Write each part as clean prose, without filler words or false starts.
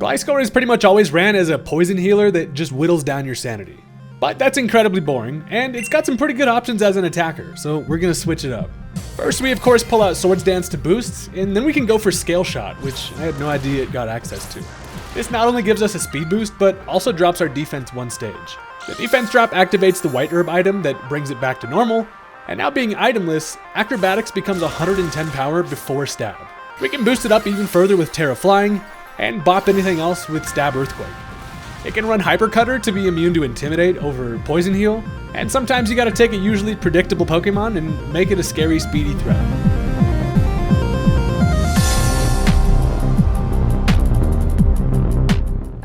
Gliscor is pretty much always ran as a poison healer that just whittles down your sanity. But that's incredibly boring, and it's got some pretty good options as an attacker, so we're gonna switch it up. First, we of course pull out Swords Dance to boost, and then we can go for Scale Shot, which I had no idea it got access to. This not only gives us a speed boost, but also drops our defense one stage. The defense drop activates the White Herb item that brings it back to normal, and now being itemless, Acrobatics becomes 110 power before Stab. We can boost it up even further with Terra Flying, and bop anything else with Stab Earthquake. It can run Hyper Cutter to be immune to Intimidate over Poison Heal, and sometimes you gotta take a usually predictable Pokemon and make it a scary, speedy threat.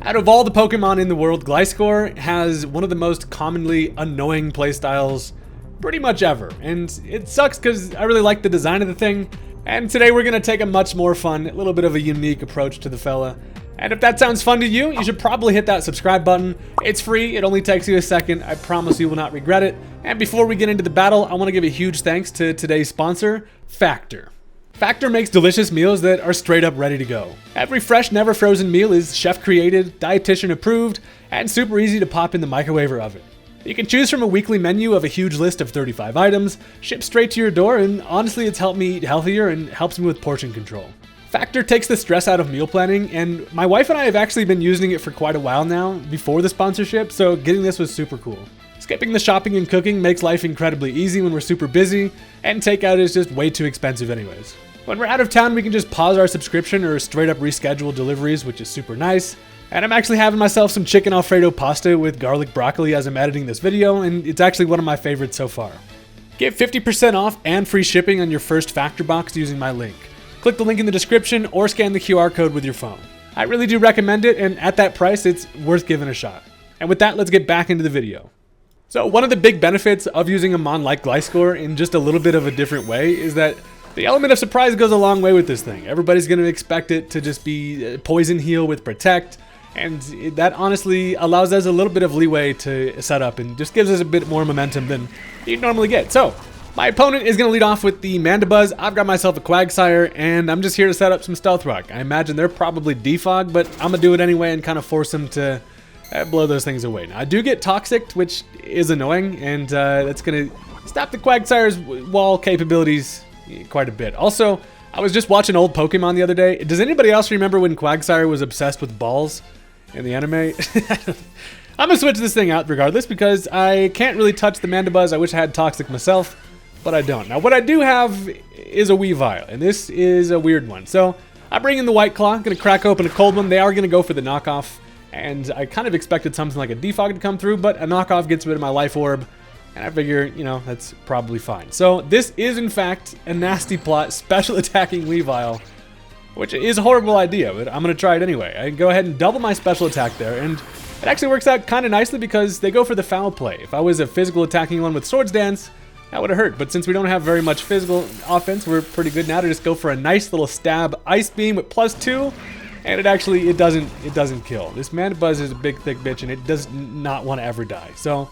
Out of all the Pokemon in the world, Gliscor has one of the most commonly annoying playstyles pretty much ever, and it sucks because I really like the design of the thing, and today we're gonna take a much more fun, a little bit of a unique approach to the fella. And if that sounds fun to you, you should probably hit that subscribe button. It's free, it only takes you a second, I promise you will not regret it. And before we get into the battle, I want to give a huge thanks to today's sponsor, Factor. Factor makes delicious meals that are straight up ready to go. Every fresh, never frozen meal is chef created, dietitian approved, and super easy to pop in the microwave or oven. You can choose from a weekly menu of a huge list of 35 items, shipped straight to your door, and honestly it's helped me eat healthier and helps me with portion control. Factor takes the stress out of meal planning, and my wife and I have actually been using it for quite a while now, before the sponsorship, so getting this was super cool. Skipping the shopping and cooking makes life incredibly easy when we're super busy, and takeout is just way too expensive anyways. When we're out of town, we can just pause our subscription or straight up reschedule deliveries, which is super nice. And I'm actually having myself some chicken Alfredo pasta with garlic broccoli as I'm editing this video, and it's actually one of my favorites so far. Get 50% off and free shipping on your first Factor box using my link. Click the link in the description or scan the QR code with your phone. I really do recommend it, and at that price, it's worth giving a shot. And with that, let's get back into the video. So one of the big benefits of using a mon like Gliscor in just a little bit of a different way is that the element of surprise goes a long way with this thing. Everybody's going to expect it to just be Poison Heal with Protect, and that honestly allows us a little bit of leeway to set up and just gives us a bit more momentum than you'd normally get. So my opponent is going to lead off with the Mandibuzz. I've got myself a Quagsire, and I'm just here to set up some Stealth Rock. I imagine they're probably Defog, but I'm going to do it anyway and kind of force them to blow those things away. Now, I do get Toxic, which is annoying, and that's going to stop the Quagsire's wall capabilities quite a bit. Also, I was just watching old Pokemon the other day. Does anybody else remember when Quagsire was obsessed with balls in the anime? I'm going to switch this thing out regardless because I can't really touch the Mandibuzz. I wish I had Toxic myself, but I don't. Now, what I do have is a Weavile, and this is a weird one. So I bring in the White Claw, going to crack open a cold one. They are going to go for the knockoff, and I kind of expected something like a Defog to come through, but a knockoff gets rid of my Life Orb, and I figure, you know, that's probably fine. So this is, in fact, a nasty plot, special attacking Weavile, which is a horrible idea, but I'm going to try it anyway. I go ahead and double my special attack there, and it actually works out kind of nicely because they go for the foul play. If I was a physical attacking one with Swords Dance, that would have hurt, but since we don't have very much physical offense, we're pretty good now to just go for a nice little stab Ice Beam with +2, and it doesn't kill. This Mandibuzz is a big thick bitch, and it does not want to ever die. So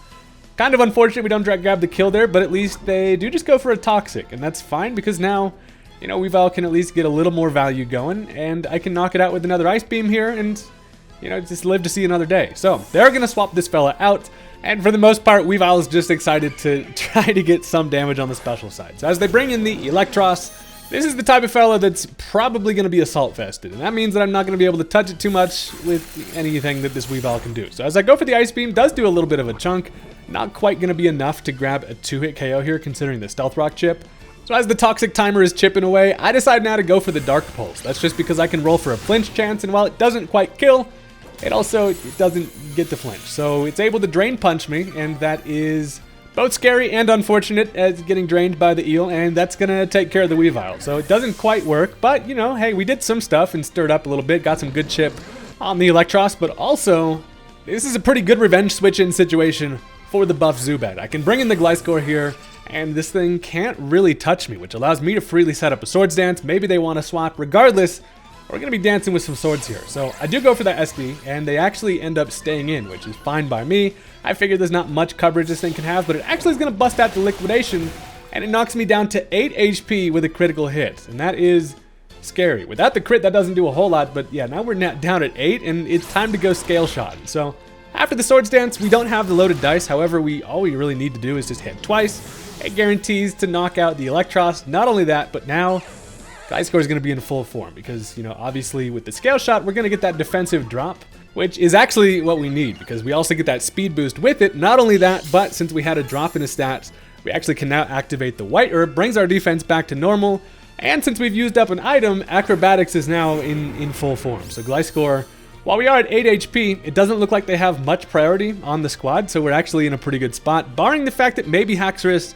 kind of unfortunate we don't grab the kill there, but at least they do just go for a Toxic, and that's fine because now, you know, Weavile can at least get a little more value going, and I can knock it out with another Ice Beam here, and, you know, just live to see another day. So they're going to swap this fella out, and for the most part, Weavile is just excited to try to get some damage on the special side. So as they bring in the Electros, this is the type of fella that's probably going to be Assault Vested, and that means that I'm not going to be able to touch it too much with anything that this Weavile can do. So as I go for the Ice Beam, does do a little bit of a chunk, not quite going to be enough to grab a 2-hit KO here considering the Stealth Rock chip. So as the Toxic timer is chipping away, I decide now to go for the Dark Pulse. That's just because I can roll for a flinch chance, and while it doesn't quite kill, it doesn't get the flinch. So it's able to Drain Punch me, and that is both scary and unfortunate as getting drained by the eel, and that's going to take care of the Weavile. So it doesn't quite work, but, you know, hey, we did some stuff and stirred up a little bit, got some good chip on the Electros, but also, this is a pretty good revenge switch-in situation for the buff Zubat. I can bring in the Gliscor here, and this thing can't really touch me, which allows me to freely set up a Swords Dance. Maybe they want to swap. Regardless, we're going to be dancing with some swords here. So I do go for that SD, and they actually end up staying in, which is fine by me. I figured there's not much coverage this thing can have, but it actually is going to bust out the Liquidation, and it knocks me down to 8 HP with a critical hit. And that is scary. Without the crit, that doesn't do a whole lot, but yeah, now we're down at 8, and it's time to go scale shot. So after the Swords Dance, we don't have the loaded dice. However, all we really need to do is just hit twice. It guarantees to knock out the Electros. Not only that, but now Gliscor is going to be in full form because, you know, obviously with the scale shot, we're going to get that defensive drop, which is actually what we need because we also get that speed boost with it. Not only that, but since we had a drop in his stats, we actually can now activate the White Herb, brings our defense back to normal. And since we've used up an item, Acrobatics is now in full form. So Gliscor, while we are at 8 HP, it doesn't look like they have much priority on the squad, so we're actually in a pretty good spot, barring the fact that maybe Haxorus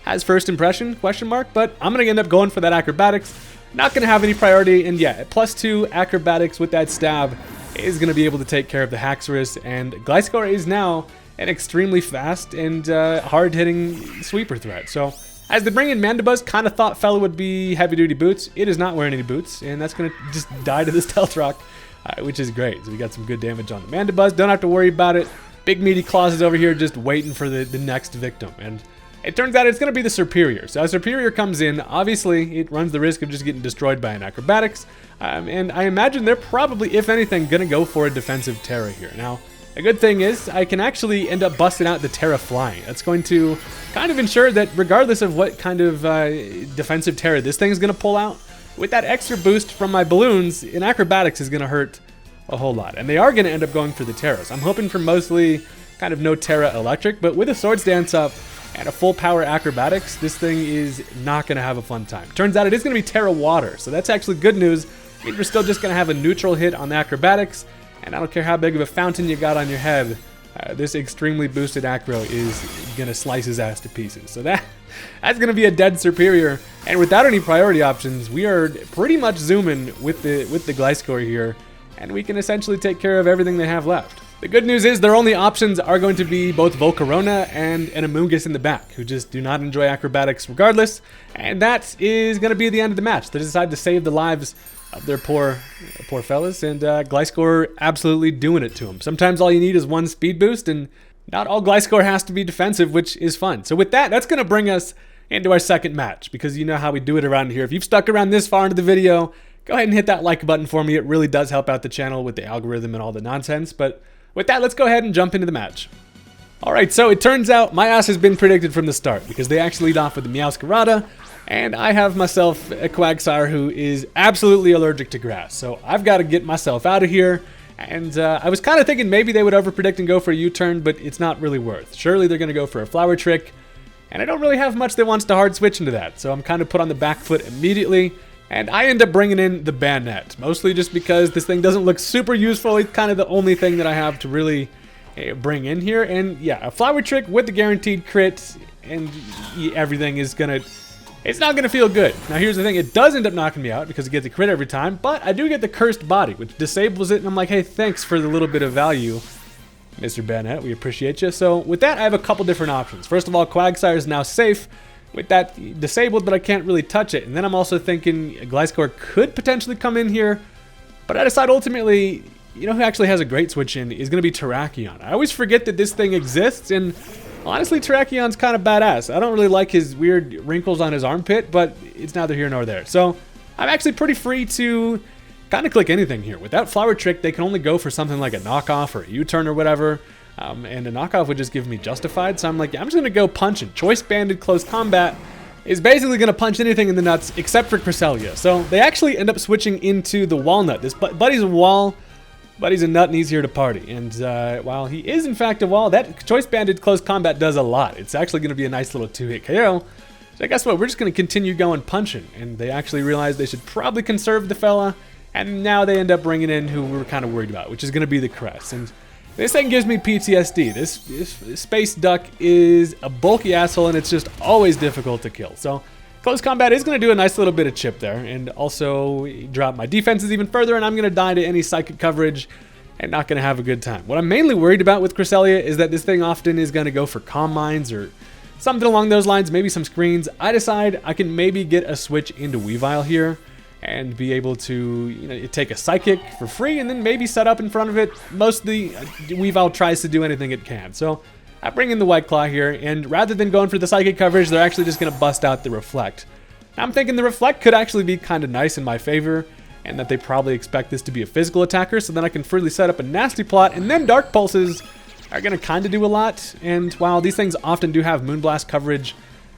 has first impression, question mark, but I'm going to end up going for that Acrobatics. Not going to have any priority, and yeah, at +2 Acrobatics with that stab is going to be able to take care of the Haxorus, and Gliscor is now an extremely fast and hard-hitting sweeper threat. So as the bring in Mandibuzz, kind of thought Fella would be heavy-duty boots. It is not wearing any boots, and that's going to just die to this Stealth Rock, which is great. So we got some good damage on the Mandibuzz. Don't have to worry about it. Big Meaty Claws is over here just waiting for the next victim, and it turns out it's going to be the Superior. So as Superior comes in, obviously it runs the risk of just getting destroyed by an Acrobatics, and I imagine they're probably, if anything, going to go for a defensive Terra here. Now, a good thing is I can actually end up busting out the Terra Flying. That's going to kind of ensure that regardless of what kind of defensive Terra this thing is going to pull out, with that extra boost from my balloons, an Acrobatics is going to hurt a whole lot. And they are going to end up going for the Terras. I'm hoping for mostly kind of no Terra Electric, but with a Swords Dance up and a full power Acrobatics, this thing is not going to have a fun time. Turns out it is going to be Terra Water, so that's actually good news. We're still just going to have a neutral hit on the Acrobatics, and I don't care how big of a fountain you got on your head, this extremely boosted Acro is going to slice his ass to pieces. So that's going to be a dead Superior, and without any priority options, we are pretty much zooming with the Gliscor here, and we can essentially take care of everything they have left. The good news is their only options are going to be both Volcarona and an Amoonguss in the back, who just do not enjoy Acrobatics regardless, and that is going to be the end of the match. They decide to save the lives of their poor fellas, and Gliscor absolutely doing it to them. Sometimes all you need is one speed boost, and not all Gliscor has to be defensive, which is fun. So with that, that's going to bring us into our second match, because you know how we do it around here. If you've stuck around this far into the video, go ahead and hit that like button for me. It really does help out the channel with the algorithm and all the nonsense, but with that, let's go ahead and jump into the match. Alright, so it turns out my ass has been predicted from the start, because they actually lead off with the Meowscarada, and I have myself a Quagsire who is absolutely allergic to grass. So I've got to get myself out of here, and I was kind of thinking maybe they would overpredict and go for a U-turn, but it's not really worth. Surely they're going to go for a Flower Trick, and I don't really have much that wants to hard switch into that, so I'm kind of put on the back foot immediately. And I end up bringing in the Banette, mostly just because this thing doesn't look super useful. It's kind of the only thing that I have to really bring in here. And yeah, a Flower Trick with the guaranteed crit, and everything is gonna, it's not gonna feel good. Now here's the thing, it does end up knocking me out because it gets a crit every time, but I do get the Cursed Body, which disables it, and I'm like, hey, thanks for the little bit of value, Mr. Banette, we appreciate you. So with that, I have a couple different options. First of all, Quagsire is now safe with that disabled, but I can't really touch it. And then I'm also thinking Gliscor could potentially come in here, but I decide ultimately, you know who actually has a great switch in is going to be Terrakion. I always forget that this thing exists, and honestly, Terrakion's kind of badass. I don't really like his weird wrinkles on his armpit, but it's neither here nor there. So I'm actually pretty free to kind of click anything here. Without Flower Trick, they can only go for something like a knockoff or a U-turn or whatever. And a knockoff would just give me Justified, so I'm like, yeah, I'm just going to go punching. Choice Banded Close Combat is basically going to punch anything in the nuts except for Cresselia. So they actually end up switching into the Walnut. This Buddy's a wall, Buddy's a nut, and he's here to party. And while he is in fact a wall, that Choice Banded Close Combat does a lot. It's actually going to be a nice little 2-hit KO. So guess what? We're just going to continue going punching. And they actually realize they should probably conserve the fella. And now they end up bringing in who we were kind of worried about, which is going to be the Crest. And this thing gives me PTSD. This Space Duck is a bulky asshole, and it's just always difficult to kill. So Close Combat is going to do a nice little bit of chip there, and also drop my defenses even further, and I'm going to die to any psychic coverage and not going to have a good time. What I'm mainly worried about with Cresselia is that this thing often is going to go for Calm Minds or something along those lines, maybe some screens. I decide I can maybe get a switch into Weavile here and be able to, you know, take a Psychic for free and then maybe set up in front of it. Mostly, Weavile tries to do anything it can. So I bring in the White Claw here, and rather than going for the Psychic coverage, they're actually just going to bust out the Reflect. I'm thinking the Reflect could actually be kind of nice in my favor, and that they probably expect this to be a physical attacker, so then I can freely set up a Nasty Plot, and then Dark Pulses are going to kind of do a lot. And while these things often do have Moonblast coverage,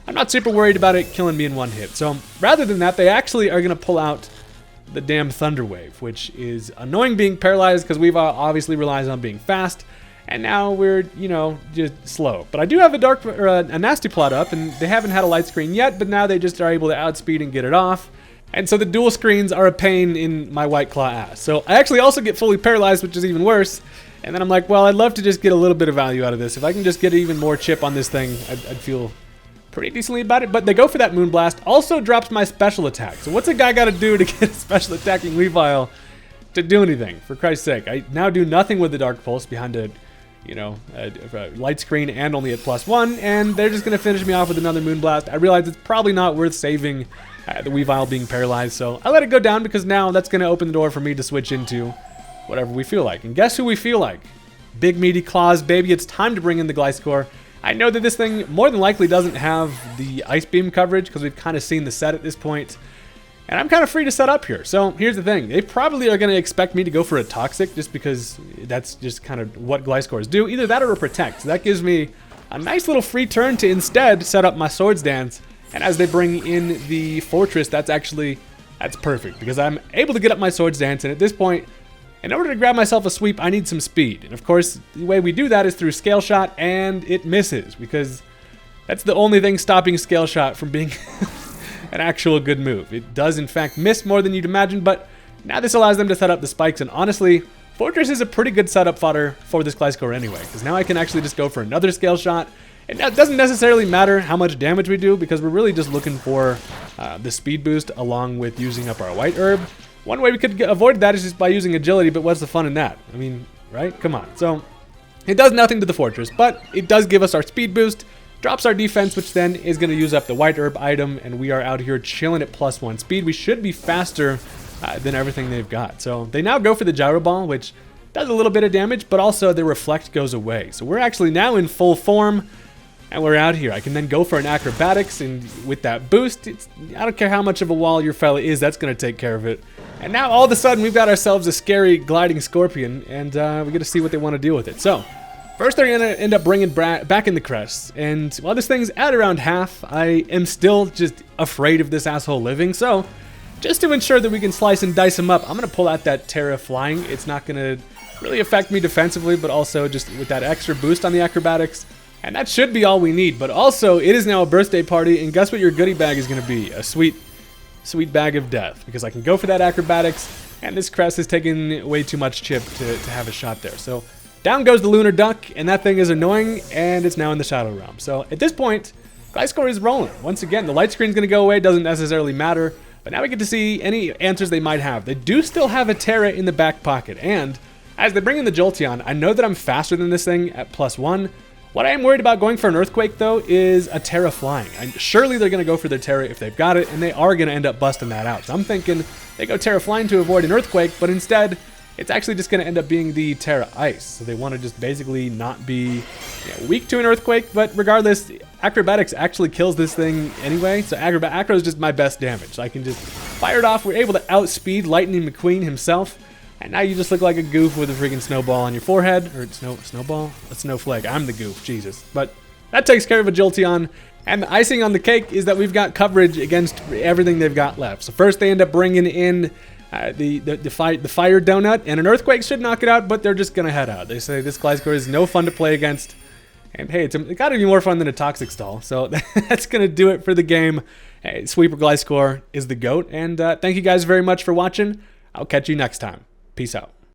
I'm not super worried about it killing me in one hit. So rather than that, they actually are going to pull out the damn Thunder Wave, which is annoying being paralyzed because we've obviously relied on being fast, and now we're, you know, just slow. But I do have a Nasty Plot up, and they haven't had a light screen yet, but now they just are able to outspeed and get it off. And so the dual screens are a pain in my White Claw ass. So I actually also get fully paralyzed, which is even worse. And then I'm like, well, I'd love to just get a little bit of value out of this. If I can just get even more chip on this thing, I'd feel pretty decently about it. But they go for that Moonblast. Also drops my special attack. So what's a guy got to do to get a special attacking Weavile to do anything? For Christ's sake, I now do nothing with the Dark Pulse behind a light screen and only at +1, and they're just going to finish me off with another Moonblast. I realize it's probably not worth saving the Weavile being paralyzed, so I let it go down because now that's going to open the door for me to switch into whatever we feel like. And guess who we feel like? Big meaty claws, baby. It's time to bring in the Gliscor. I know that this thing more than likely doesn't have the Ice Beam coverage because we've kind of seen the set at this point. And I'm kind of free to set up here. So here's the thing. They probably are going to expect me to go for a Toxic just because that's just kind of what Gliscors do. Either that or a Protect. So that gives me a nice little free turn to instead set up my Swords Dance. And as they bring in the Fortress, that's perfect because I'm able to get up my Swords Dance. And at this point, in order to grab myself a sweep, I need some speed. And of course, the way we do that is through Scale Shot, and it misses because that's the only thing stopping Scale Shot from being an actual good move. It does in fact miss more than you'd imagine, but now this allows them to set up the spikes, and honestly, Fortress is a pretty good setup fodder for this Gliscor anyway, because now I can actually just go for another Scale Shot. It doesn't necessarily matter how much damage we do, because we're really just looking for the speed boost along with using up our White Herb. One way we could avoid that is just by using Agility, but what's the fun in that? I mean, right? Come on. So it does nothing to the Fortress, but it does give us our speed boost, drops our defense, which then is going to use up the White Herb item, and we are out here chilling at +1 speed. We should be faster than everything they've got. So they now go for the Gyro Ball, which does a little bit of damage, but also the Reflect goes away. So we're actually now in full form, and we're out here. I can then go for an Acrobatics, and with that boost, I don't care how much of a wall your fella is, that's going to take care of it. And now all of a sudden we've got ourselves a scary gliding Scorpion, and we get to see what they want to do with it. So first they're going to end up bringing back in the Crests, and while this thing's at around half, I am still just afraid of this asshole living. So just to ensure that we can slice and dice him up, I'm going to pull out that Terra Flying. It's not going to really affect me defensively, but also just with that extra boost on the Acrobatics. And that should be all we need. But also, it is now a birthday party, and guess what your goodie bag is going to be? A sweet bag of death, because I can go for that Acrobatics, and this Crest is taking way too much chip to have a shot there. So down goes the Lunar Duck, and that thing is annoying, and it's now in the Shadow Realm. So at this point, Gliscor is rolling. Once again, the light screen's going to go away, doesn't necessarily matter, but now we get to see any answers they might have. They do still have a Terra in the back pocket, and as they bring in the Jolteon, I know that I'm faster than this thing at +1. What I am worried about going for an Earthquake, though, is a Terra Flying. Surely they're going to go for their Terra if they've got it, and they are going to end up busting that out. So I'm thinking they go Terra Flying to avoid an Earthquake, but instead, it's actually just going to end up being the Terra Ice. So they want to just basically not be weak to an Earthquake, but regardless, Acrobatics actually kills this thing anyway. So Acro is just my best damage. So I can just fire it off. We're able to outspeed Lightning McQueen himself. And now you just look like a goof with a freaking snowball on your forehead. Or snowball? A snowflake. I'm the goof. Jesus. But that takes care of a Jolteon. And the icing on the cake is that we've got coverage against everything they've got left. So first they end up bringing in the Fire Donut. And an Earthquake should knock it out, but they're just going to head out. They say this Gliscor is no fun to play against. And hey, it's got to be more fun than a Toxic Stall. So that's going to do it for the game. Hey, Sweeper Gliscor is the GOAT. And thank you guys very much for watching. I'll catch you next time. Peace out.